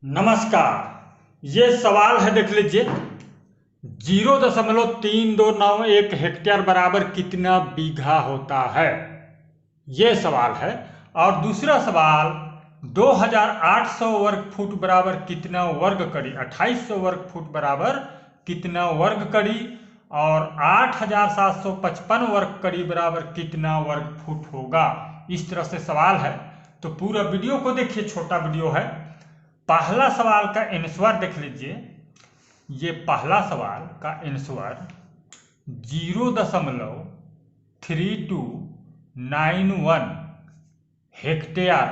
नमस्कार। ये सवाल है, देख लीजिए। 0.3291 हेक्टेयर बराबर कितना बीघा होता है, ये सवाल है। और दूसरा सवाल, 2800 वर्ग फुट बराबर कितना वर्ग कड़ी, 2800 वर्ग फुट बराबर कितना वर्ग कड़ी, और 8755 वर्ग कड़ी बराबर कितना वर्ग फुट होगा। इस तरह से सवाल है, तो पूरा वीडियो को देखिए, छोटा वीडियो है। पहला सवाल का आंसर देख लीजिए। ये पहला सवाल का आंसर 0.3291 हेक्टेयर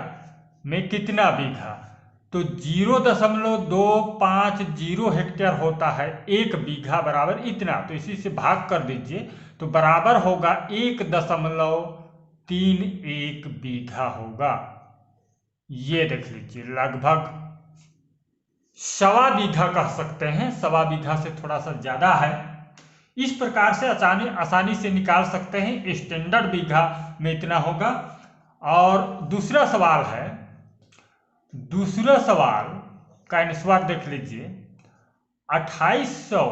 में कितना बीघा, तो 0.250 हेक्टेयर होता है, एक बीघा बराबर इतना, तो इसी से भाग कर दीजिए तो बराबर होगा 1.31 बीघा होगा। ये देख लीजिए, लगभग सवा बीघा कह सकते हैं, सवा बीघा से थोड़ा सा ज्यादा है। इस प्रकार से आसानी से निकाल सकते हैं, स्टैंडर्ड बीघा में इतना होगा। और दूसरा सवाल है, दूसरा सवाल का आंसर देख लीजिए। 2800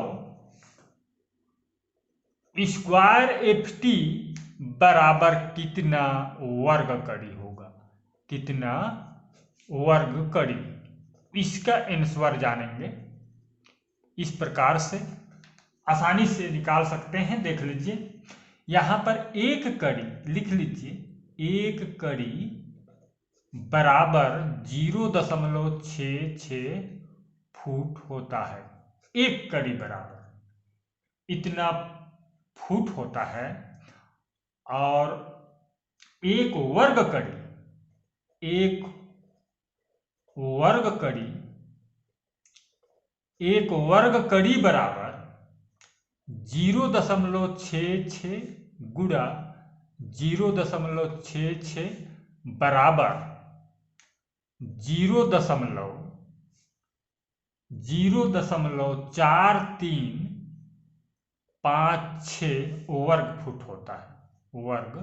स्क्वायर FT बराबर कितना वर्ग कड़ी होगा, कितना वर्ग कड़ी, इसका आंसर जानेंगे। इस प्रकार से आसानी से निकाल सकते हैं। देख लीजिए, यहां पर एक कड़ी लिख लीजिए, एक कड़ी बराबर 0.66 फुट होता है। एक कड़ी बराबर इतना फुट होता है। और एक वर्ग कड़ी, एक वर्ग कड़ी, एक वर्ग कड़ी बराबर 0.66 गुणा 0.66 बराबर 0.4356 वर्ग फुट होता है, वर्ग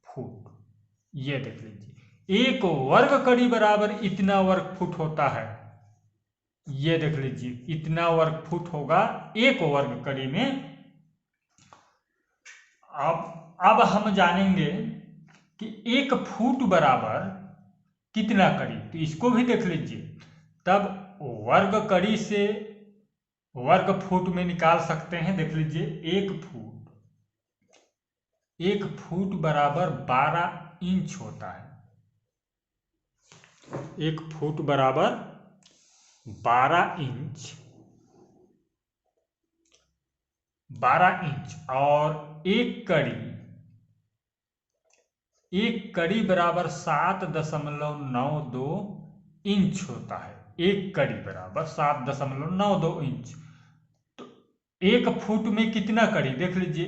फुट। ये देख लीजिए, एक वर्ग कड़ी बराबर इतना वर्ग फुट होता है। ये देख लीजिए, इतना वर्ग फुट होगा एक वर्ग कड़ी में। अब हम जानेंगे कि एक फुट बराबर कितना कड़ी, तो इसको भी देख लीजिए। तब वर्ग कड़ी से वर्ग फुट में निकाल सकते हैं। देख लीजिए, एक फुट बराबर 12 इंच होता है। एक फुट बराबर 12 इंच, 12 इंच। और एक कड़ी बराबर 7.92 इंच होता है। एक कड़ी बराबर 7.92 इंच। तो एक फुट में कितना कड़ी, देख लीजिए,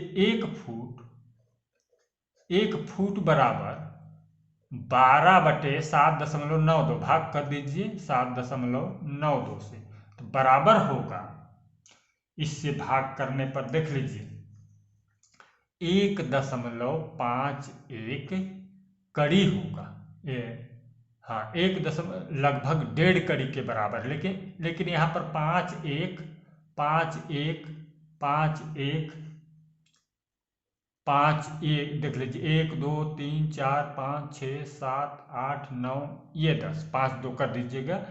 एक फुट बराबर 12/7.92, भाग कर दीजिए 7.92 से, तो बराबर होगा, इससे भाग करने पर देख लीजिए 1.51 कड़ी होगा। हाँ, लगभग 1.5 कड़ी के बराबर। लेकिन यहाँ पर 5 1 5 1 5 1 5 1 देख लीजिए, 1 2 3 4 5 6 7 8 9, ये 10, 5 2 कर दीजिएगा।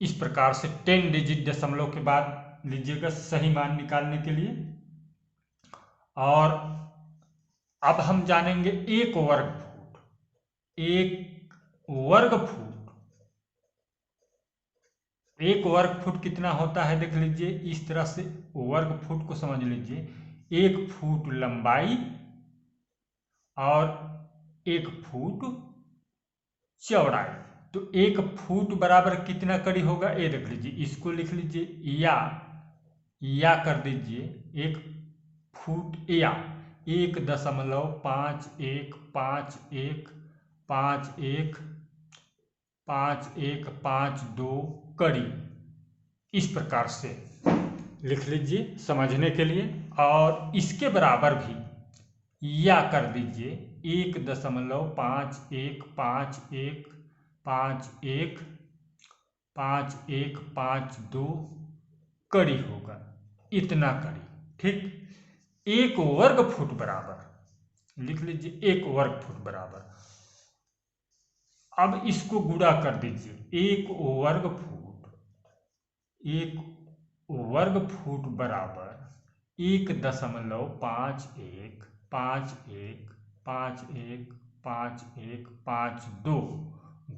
इस प्रकार से 10 डिजिट दशमलव के बाद लीजिएगा सही मान निकालने के लिए। और अब हम जानेंगे एक वर्ग फुट। एक वर्ग फुट कितना होता है, देख लीजिए। इस तरह से वर्ग फुट को समझ लीजिए, 1 फुट लंबाई और 1 फुट चौड़ाई। तो 1 फुट बराबर कितना कड़ी होगा, ये देख लीजिए। इसको लिख लीजिए, या कर दीजिए 1 फुट, या 1.51515152 कड़ी। इस प्रकार से लिख लीजिए समझने के लिए। और इसके बराबर भी या कर दीजिए 1.51515152 5152 कड़ी होगा, इतना कड़ी। ठीक, 1 वर्ग फुट बराबर, लिख लीजिए 1 वर्ग फुट बराबर। अब इसको गुणा कर दीजिए, 1 वर्ग फुट, 1 वर्ग फुट बराबर 1.51515152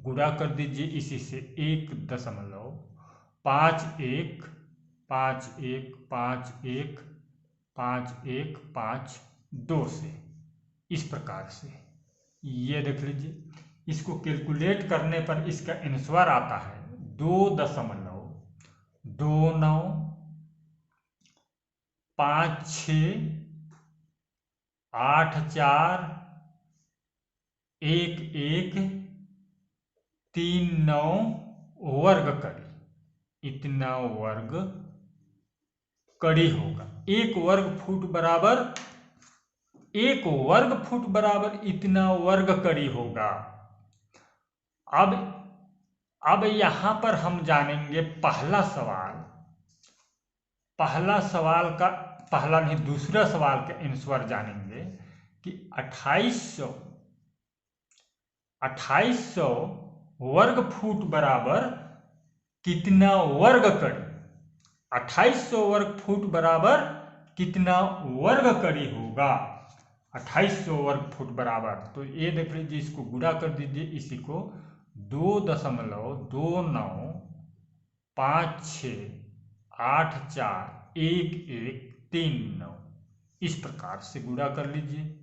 गुणा कर दीजिए इसी से 1.51515152 से, इस प्रकार से। ये देख लीजिए, इसको कैलकुलेट करने पर इसका आंसर आता है 2.56841139 वर्ग कड़ी, इतना वर्ग कड़ी होगा। 1 वर्ग फुट बराबर, 1 वर्ग फुट बराबर इतना वर्ग कड़ी होगा। अब यहां पर हम जानेंगे पहला सवाल का, पहला नहीं दूसरा सवाल का आंसर जानेंगे कि 2800 वर्ग फुट बराबर कितना वर्ग कड़ी, 2800 वर्ग फुट बराबर कितना वर्ग कड़ी होगा, 2800 वर्ग फुट बराबर। तो ये देख लीजिए, इसको गुणा कर दीजिए, इसी को 2.2956841139 इस प्रकार से गुणा कर लीजिए।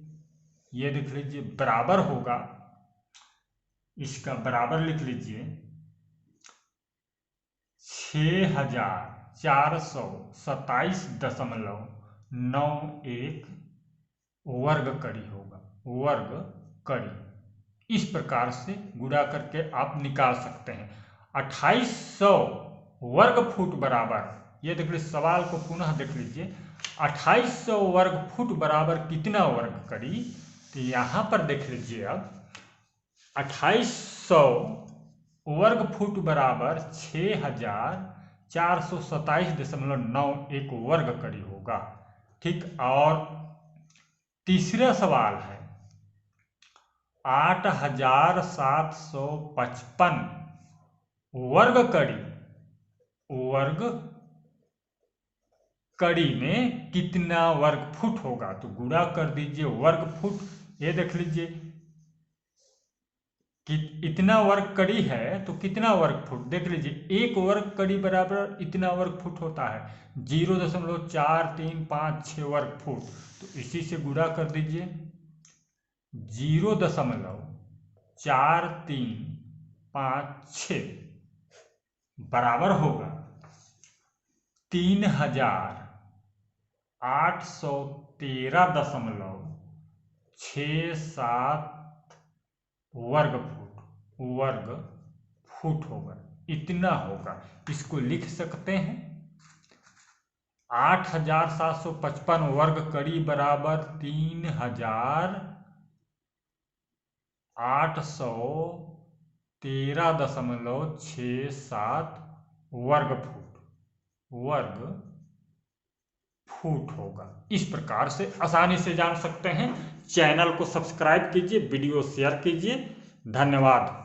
ये देख लीजिए बराबर होगा, इसका बराबर लिख लीजिए 6427.91 वर्ग कड़ी होगा, वर्ग कड़ी। इस प्रकार से गुणा करके आप निकाल सकते हैं। 2800 वर्ग फुट बराबर, ये देख लीजिए सवाल को पुनः देख लीजिए, 2800 वर्ग फुट बराबर कितना वर्ग कड़ी। तो यहां पर देख लीजिए, अब 2800 वर्ग फुट बराबर 6427.91 वर्ग कड़ी होगा। ठीक, और तीसरा सवाल है 8755 वर्ग कड़ी में कितना वर्ग फुट होगा। तो गुणा कर दीजिए वर्ग फुट, ये देख लीजिए कि इतना वर्ग कड़ी है तो कितना वर्ग फुट, देख लीजिए 1 वर्ग कड़ी बराबर इतना वर्ग फुट होता है, 0.4356 वर्ग फुट। तो इसी से गुणा कर दीजिए, 0.4356 बराबर होगा 3813.67 वर्ग फुट होगा, इतना होगा। इसको लिख सकते हैं 8755 वर्ग कड़ी बराबर 3813.67 वर्ग फुट होगा। इस प्रकार से आसानी से जान सकते हैं। चैनल को सब्सक्राइब कीजिए, वीडियो शेयर कीजिए। धन्यवाद।